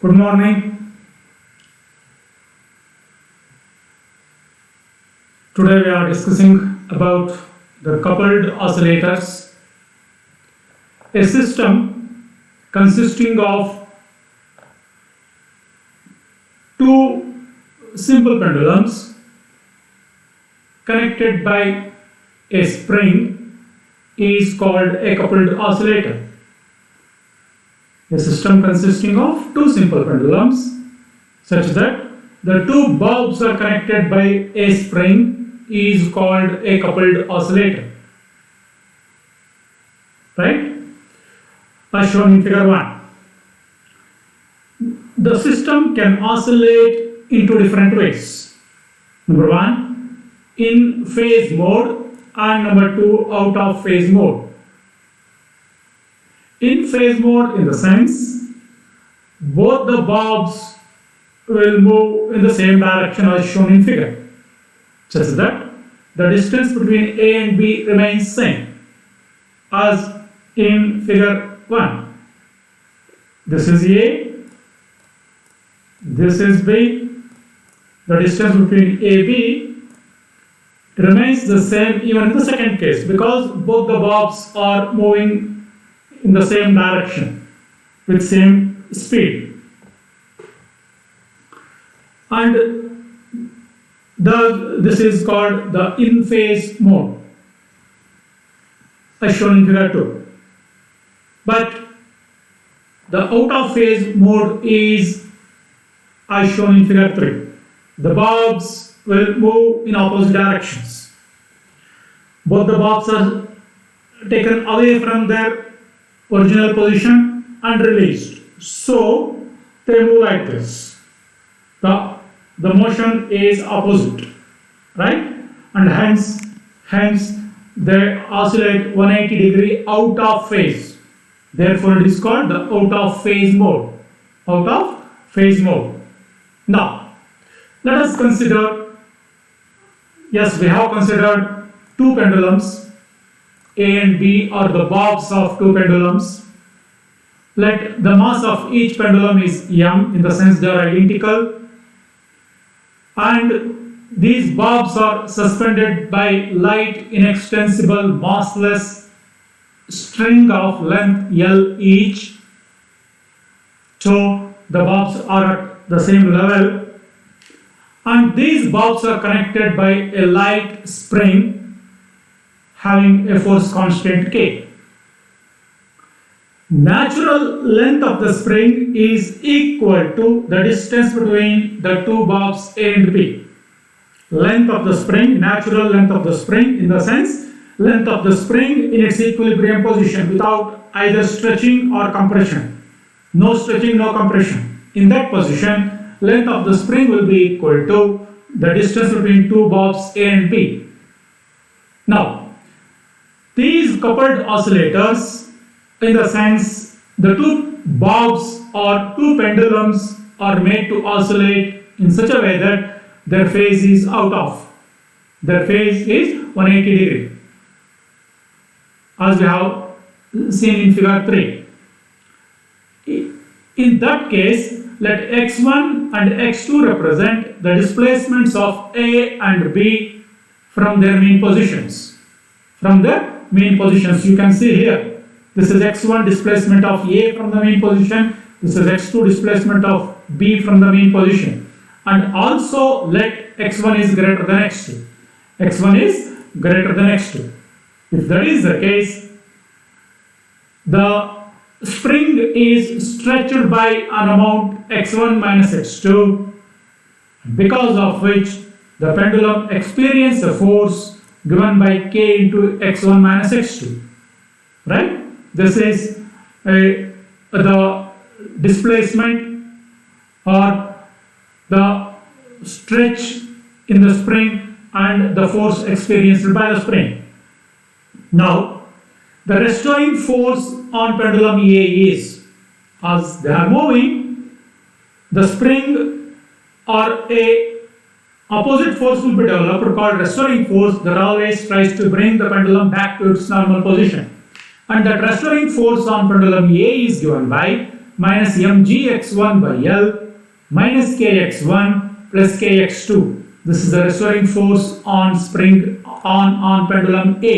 Good morning. Today we are discussing about the coupled oscillators, a system consisting of two simple pendulums connected by a spring is called a coupled oscillator. A system consisting of two simple pendulums such that the two bulbs are connected by a spring is called a coupled oscillator. Right? As shown in figure 1. The system can oscillate in two different ways. Number 1, in phase mode, and number 2, out of phase mode. In phase mode, in the sense, both the bulbs will move in the same direction as shown in figure, such that the distance between A and B remains same as in figure 1. This is A, this is B. The distance between AB remains the same even in the second case because both the bulbs are moving in the same direction with same speed. And this is called the in-phase mode as shown in figure 2. But the out-of-phase mode is as shown in figure 3. The bulbs will move in opposite directions. Both the bulbs are taken away from their original position and released. So they move like this. The motion is opposite, right? And hence they oscillate 180 degree out of phase. Therefore it is called the out of phase mode. Out of phase mode. Now let us consider, yes, we have considered two pendulums. A and B are the bulbs of two pendulums. Let the mass of each pendulum is m, in the sense they are identical, and these bulbs are suspended by light inextensible massless string of length L each. So the bulbs are at the same level, and these bulbs are connected by a light spring having a force constant K. Natural length of the spring is equal to the distance between the two bulbs A and B. Length of the spring, natural length of the spring, in the sense, length of the spring in its equilibrium position without either stretching or compression. No stretching, no compression. In that position, length of the spring will be equal to the distance between two bulbs A and B. Now, these coupled oscillators, in the sense the two bulbs or two pendulums are made to oscillate in such a way that their phase is out of. Their phase is 180 degree, as we have seen in figure 3. In that case, let x1 and x2 represent the displacements of A and B from their mean positions. From their mean positions, you can see here, this is x1 displacement of A from the mean position, this is x2 displacement of B from the mean position, and also let x1 is greater than x2. x1 is greater than x2. If that is the case, the spring is stretched by an amount x1 minus x2, because of which the pendulum experiences a force given by K into x1 minus x2, right? This is the displacement or the stretch in the spring and the force experienced by the spring. Now, the restoring force on pendulum A is, as they are moving, the spring or a opposite force will be developed called restoring force that always tries to bring the pendulum back to its normal position. And that restoring force on pendulum A is given by minus mgx1 by L minus kx1 plus kx2. This is the restoring force on spring on pendulum A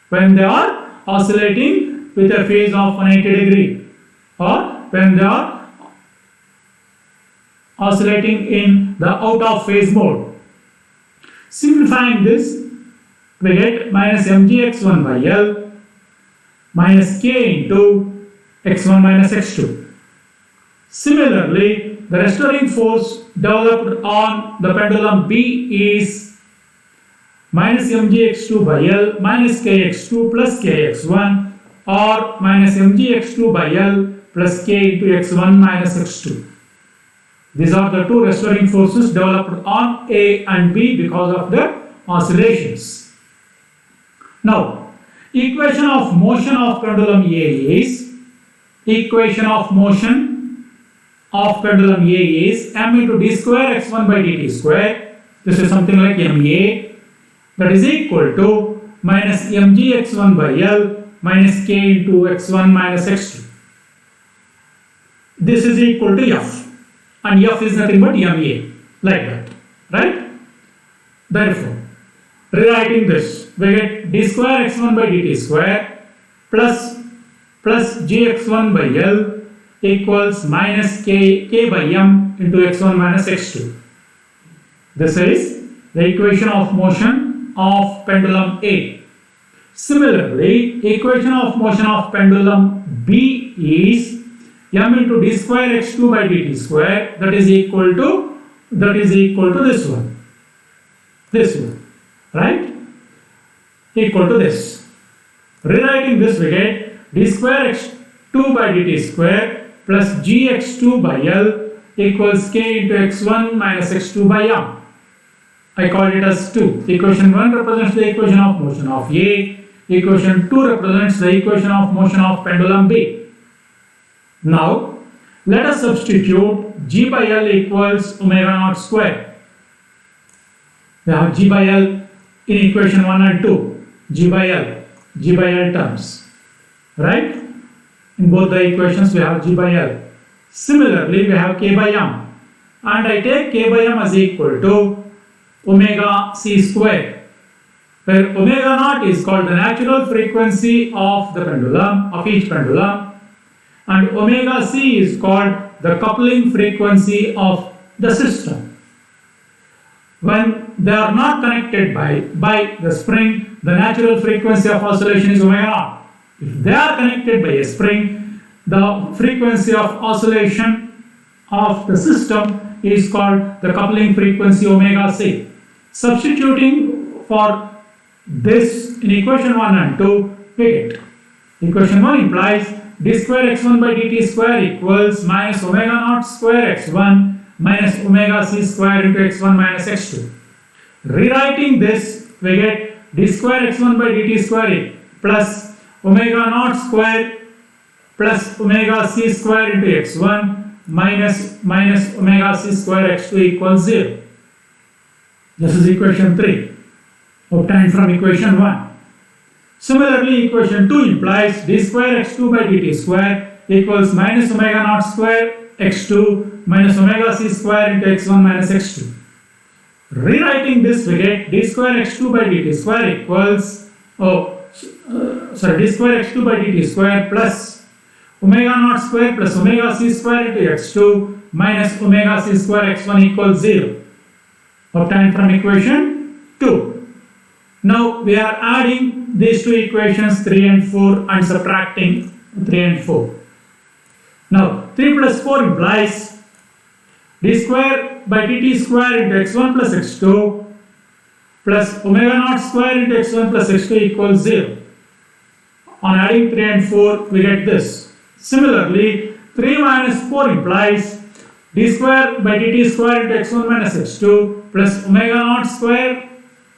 when they are oscillating with a phase of 180 degree, or when they are oscillating in the out of phase mode. Simplifying this, we get minus mgx1 by L minus k into x1 minus x2. Similarly, the restoring force developed on the pendulum B is minus mgx2 by L minus kx2 plus kx1, or minus mgx2 by L plus k into x1 minus x2. These are the two restoring forces developed on A and B because of the oscillations. Now, equation of motion of pendulum A is equation of motion of pendulum A is m into d square x1 by dt square. This is something like ma, that is equal to minus mg x1 by L minus k into x1 minus x2. This is equal to f, and f is nothing but ma, like that, right? Therefore, rewriting this, we get d square x1 by dt square plus gx1 by L equals minus k by m into x1 minus x2. This is the equation of motion of pendulum A. Similarly, equation of motion of pendulum B is m into d square x2 by dt square, that is equal to this one, right? Equal to this. Rewriting this, we get d square x2 by dt square plus gx2 by L equals k into x1 minus x2 by m. I call it as 2. Equation 1 represents the equation of motion of A. Equation 2 represents the equation of motion of pendulum B. Now, let us substitute g by L equals omega naught square. We have g by L in equation 1 and 2. G by L terms. Right? In both the equations we have g by L. Similarly, we have k by m. And I take k by m as equal to omega c square, where omega naught is called the natural frequency of the pendulum, of each pendulum, and omega c is called the coupling frequency of the system. When they are not connected by the spring, the natural frequency of oscillation is omega naught. If they are connected by a spring, the frequency of oscillation of the system is called the coupling frequency omega c. Substituting for this in equation 1 and 2, we get equation 1 implies d square x1 by dt square equals minus omega naught square x1 minus omega c square into x1 minus x2. Rewriting this, we get d square x1 by dt square plus omega naught square plus omega c square into x1 minus omega c square x2 equals 0. This is equation 3, obtained from equation 1. Similarly, equation 2 implies d square x2 by dt square equals minus omega naught square x2 minus omega c square into x1 minus x2. Rewriting this, we get d square x2 by dt square equals d square x2 by dt square plus omega naught square plus omega c square into x2 minus omega c square x1 equals 0, obtained from equation 2. Now we are adding these two equations 3 and 4 and subtracting 3 and 4. Now 3 plus 4 implies d square by dt square into x1 plus x2 plus omega naught square into x1 plus x2 equals 0. On adding 3 and 4, we get this. Similarly, 3 minus 4 implies d square by dt square into x1 minus x2 plus omega naught square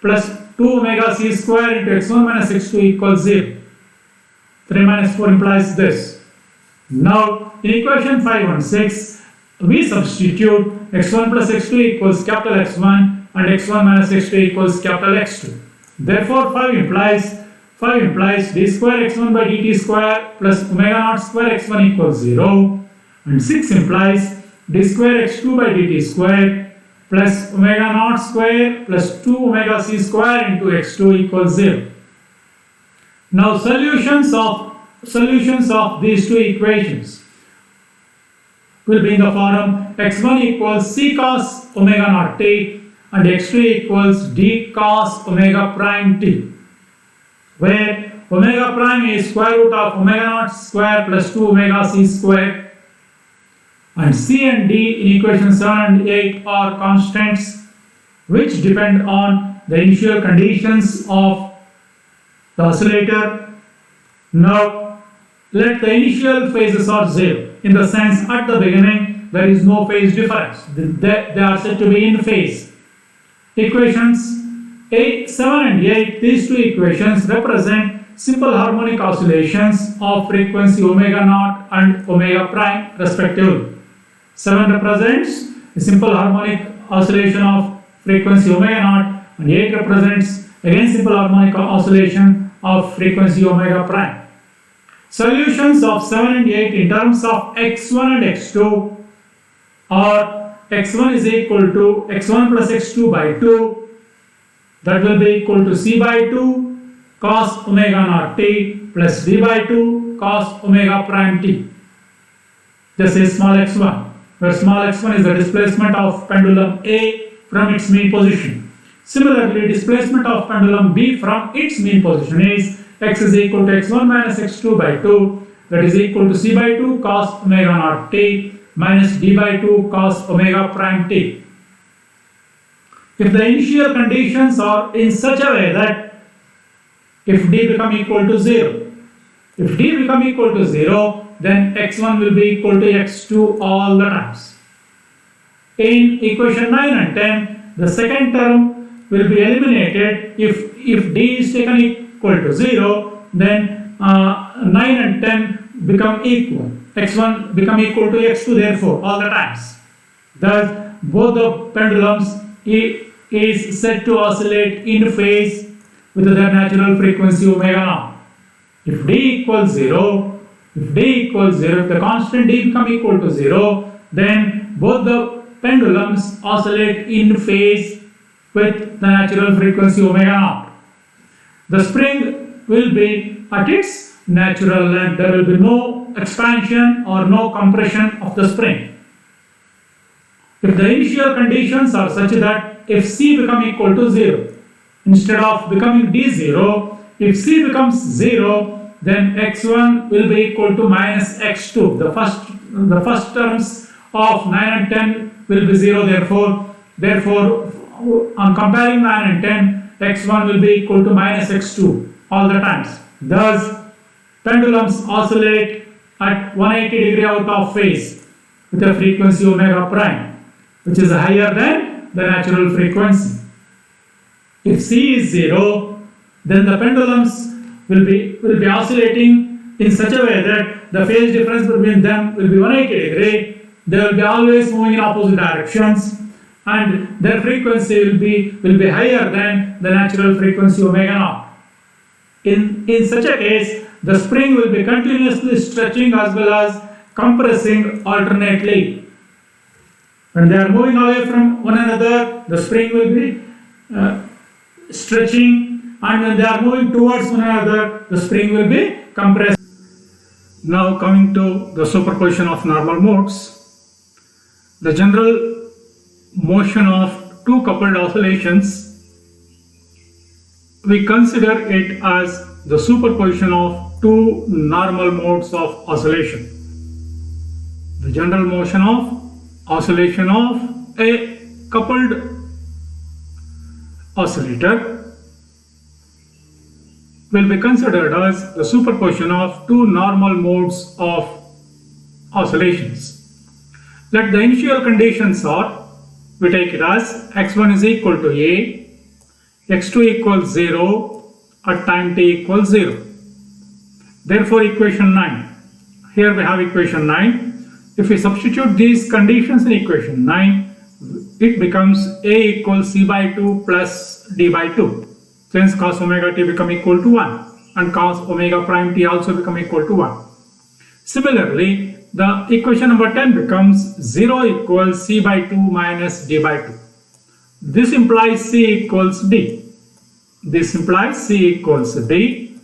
plus 2 omega c square into x1 minus x2 equals 0. 3 minus 4 implies this. Now, in equation 5 and 6, we substitute x1 plus x2 equals capital X1 and x1 minus x2 equals capital X2. Therefore, 5 implies d square x1 by dt square plus omega naught square x1 equals 0 And 6 implies d square x2 by dt square plus omega naught square plus 2 omega c square into x2 equals 0. Now solutions of these two equations will be in the form x1 equals c cos omega naught t and x2 equals d cos omega prime t, where omega prime is square root of omega naught square plus 2 omega c square, and c and d in equation 7 and 8 are constants which depend on the initial conditions of the oscillator. Now let the initial phases are 0, in the sense at the beginning there is no phase difference, they are said to be in phase. Equations 7 and 8, these two equations represent simple harmonic oscillations of frequency omega naught and omega prime respectively. 7 represents a simple harmonic oscillation of frequency omega naught, and 8 represents again simple harmonic oscillation of frequency omega prime. Solutions of 7 and 8 in terms of x1 and x2 are x1 is equal to x1 plus x2 by 2, that will be equal to c by 2 cos omega naught t plus d by 2 cos omega prime t. This is small x1, where small x1 is the displacement of pendulum A from its mean position. Similarly, displacement of pendulum B from its mean position is x is equal to x1 minus x2 by 2, that is equal to c by 2 cos omega naught t minus d by 2 cos omega prime t. If the initial conditions are in such a way that if d become equal to 0, then x1 will be equal to x2 all the times. In equation 9 and 10, the second term will be eliminated. If d is taken equal to 0, then 9 and 10 become equal. x1 become equal to x2 therefore all the times. Thus both the pendulums is said to oscillate in phase with their natural frequency omega naught. If d equals 0, if the constant d become equal to 0, then both the pendulums oscillate in phase with the natural frequency omega naught. The spring will be at its natural length. There will be no expansion or no compression of the spring. If the initial conditions are such that if c become equal to 0, instead of becoming d0, if c becomes 0, then x1 will be equal to minus x2. The first terms of 9 and 10 will be 0, therefore on comparing 9 and 10, x1 will be equal to minus x2 all the times. Thus pendulums oscillate at 180 degree out of phase with a frequency omega prime, which is higher than the natural frequency. If c is 0, then the pendulums will be oscillating in such a way that the phase difference between them will be 180 degree. They will be always moving in opposite directions, and their frequency will be higher than the natural frequency omega naught. In such a case, the spring will be continuously stretching as well as compressing alternately. When they are moving away from one another, the spring will be stretching, and when they are moving towards one another, the spring will be compressed. Now coming to the superposition of normal modes, the general motion of two coupled oscillations, we consider it as the superposition of two normal modes of oscillation. The general motion of oscillation of a coupled oscillator will be considered as the superposition of two normal modes of oscillations. Let the initial conditions are, we take it as x1 is equal to a, x2 equals 0 at time t equals 0. Therefore equation 9, here we have equation 9. If we substitute these conditions in equation 9, it becomes a equals c by 2 plus d by 2. Since cos omega t become equal to 1 and cos omega prime t also become equal to 1. Similarly, the equation number 10 becomes 0 equals c by 2 minus d by 2. This implies c equals d. This implies c equals d.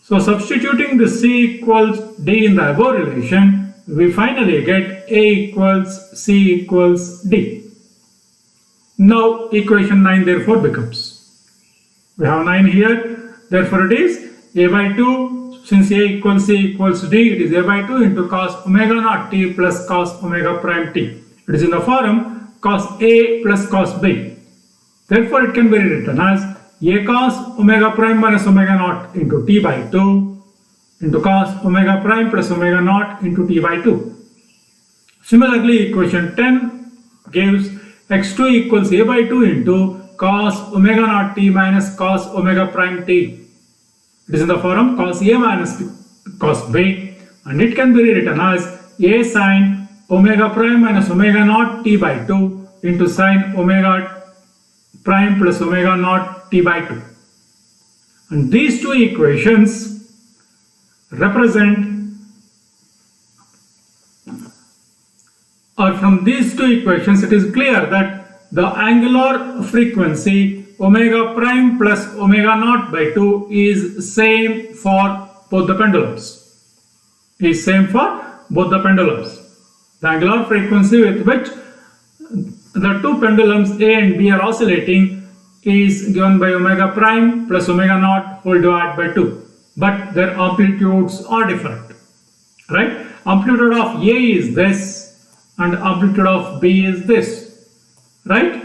So substituting the c equals d in the above relation, we finally get a equals c equals d. Now equation 9 therefore becomes, we have 9 here, therefore it is a by 2, since a equals c equals d, it is a by 2 into cos omega naught t plus cos omega prime t. It is in the form cos a plus cos b. Therefore it can be written as a cos omega prime minus omega naught into t by 2 into cos omega prime plus omega naught into t by 2. Similarly, equation 10 gives x2 equals a by 2 into cos omega naught t minus cos omega prime t. It is in the form cos a minus cos b, and it can be rewritten as a sin omega prime minus omega naught t by 2 into sin omega prime plus omega naught t by 2. And these two equations represent, or from these two equations it is clear that the angular frequency omega prime plus omega naught by 2 is same for both the pendulums. Is same for both the pendulums. The angular frequency with which the two pendulums A and B are oscillating is given by omega prime plus omega naught whole divided by 2. But their amplitudes are different. Right? Amplitude of A is this and amplitude of B is this. Right?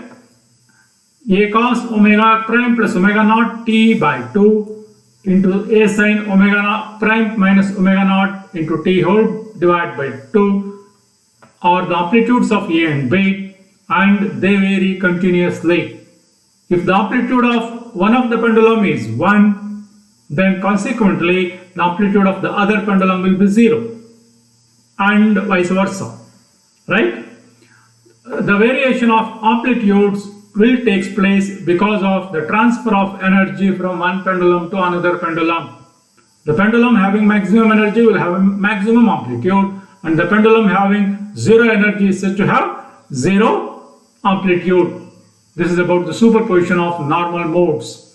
A cos omega prime plus omega naught t by 2 into a sin omega prime minus omega naught into t whole divided by 2 are the amplitudes of A and B, and they vary continuously. If the amplitude of one of the pendulum is 1, then consequently the amplitude of the other pendulum will be 0, and vice versa. Right? The variation of amplitudes will take place because of the transfer of energy from one pendulum to another pendulum. The pendulum having maximum energy will have a maximum amplitude, and the pendulum having zero energy is said to have zero amplitude. This is about the superposition of normal modes.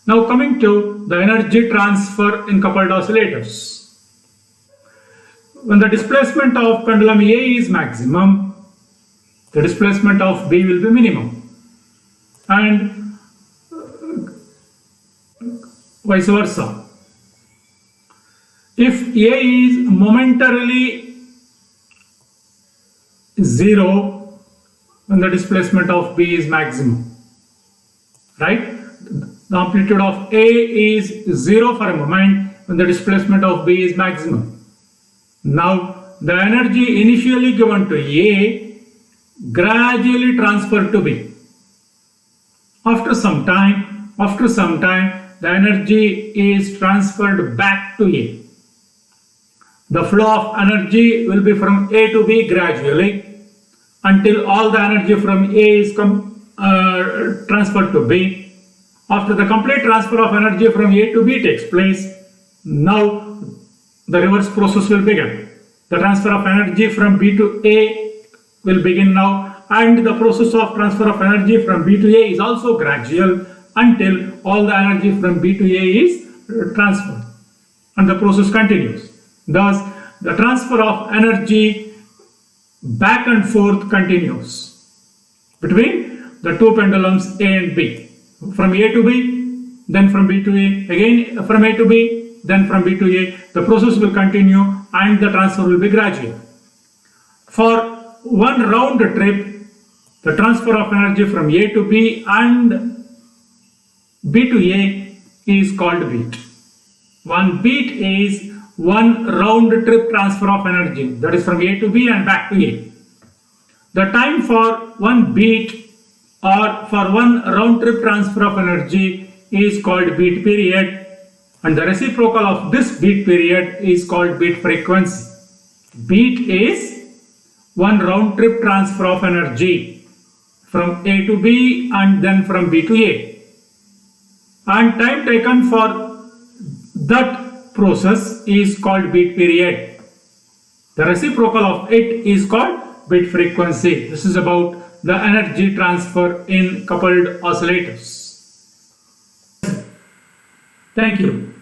Now coming to the energy transfer in coupled oscillators. When the displacement of pendulum A is maximum, the displacement of B will be minimum, and vice versa. If A is momentarily 0, when the displacement of B is maximum, right? The amplitude of A is 0 for a moment when the displacement of B is maximum. Now the energy initially given to A gradually transferred to B. After some time, the energy is transferred back to A. The flow of energy will be from A to B gradually until all the energy from A is transferred to B. After the complete transfer of energy from A to B takes place, now the reverse process will begin. The transfer of energy from B to A will begin now, and the process of transfer of energy from B to A is also gradual until all the energy from B to A is transferred, and the process continues. Thus, the transfer of energy back and forth continues between the two pendulums A and B, from A to B, then from B to A, again from A to B, then from B to A. The process will continue and the transfer will be gradual. For one round trip, the transfer of energy from A to B and B to A is called beat. One beat is one round trip transfer of energy, that is from A to B and back to A. The time for one beat or for one round trip transfer of energy is called beat period, and the reciprocal of this beat period is called beat frequency. Beat is one round trip transfer of energy from A to B and then from B to A, and time taken for that process is called beat period. The reciprocal of it is called bit frequency. This is about the energy transfer in coupled oscillators. Thank you.